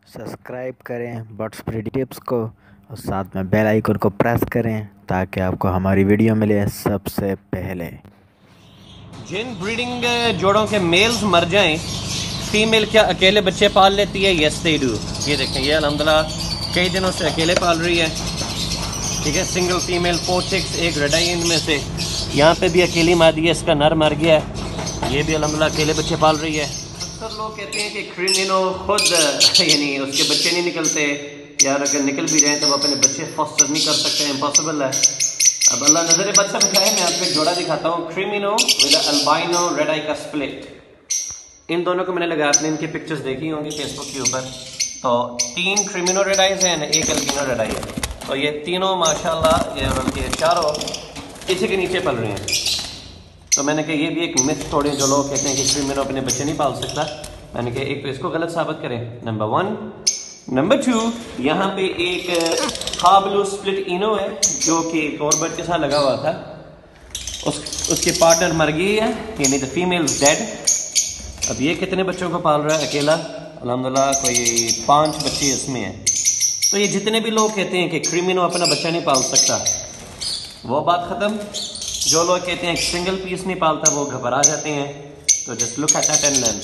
Subscribe करें birds breeding tips को और साथ में बेल आइकन को प्रेस करें ताकि आपको हमारी वीडियो मिले सबसे पहले। जिन ब्रीडिंग जोड़ों के मेल्स मर जाएं, फीमेल क्या अकेले बच्चे पाल लेती है? Yes they do. ये देखें, ये अल्हम्दुलिल्लाह कई दिनों से अकेले पाल रही है। ठीक है, सिंगल फीमेल 4 चिक्स, एक रेड आई इनमें से। यहाँ पे भी अकेली मादी है, इसका नर मर गया है। ये भी अल्हम्दुलिल्लाह अकेले बच्चे पाल रही है। अक्सर लोग कहते हैं कि क्रीमिनो खुद यानी उसके बच्चे नहीं निकलते, यार अगर निकल भी जाए तो वो अपने बच्चे फॉस्टर नहीं कर सकते, इम्पॉसिबल है। अब अल्लाह नजर बद से बचाए, मैं आपको एक जोड़ा दिखाता हूँ, क्रीमिनो विद अल्बाइनो रेड आई का स्प्लिट। इन दोनों को मैंने लगा, आपने इनकी पिक्चर्स देखी होंगी फेसबुक के ऊपर। तो 3 क्रीमिनो रेड आइज हैं, एक अल्बिनो रेड आई है। तो ये तीनों माशाल्लाह, ये बल्कि चारों इसी के नीचे पल रहे हैं। तो मैंने कहा ये भी एक मिथ थोड़े, जो लोग कहते हैं कि क्रीमिनो अपने बच्चे नहीं पाल सकता, मैंने कहा एक तो इसको गलत साबित करें, नंबर 1। नंबर 2, यहाँ पे एक खाबलू स्प्लिट इनो है जो कि एक और बर्ड के साथ लगा हुआ था, उसके पार्टनर मर गई है, यानी द फीमेल डेड। अब ये कितने बच्चों को पाल रहा है अकेला? अल्हम्दुलिल्लाह कोई 5 बच्चे इसमें हैं। तो ये जितने भी लोग कहते हैं कि क्रीमिनो अपना बच्चा नहीं पाल सकता, वो बात ख़त्म। जो लोग कहते हैं सिंगल पीस नहीं पालता, वो घबरा जाते हैं। तो just look at that and learn.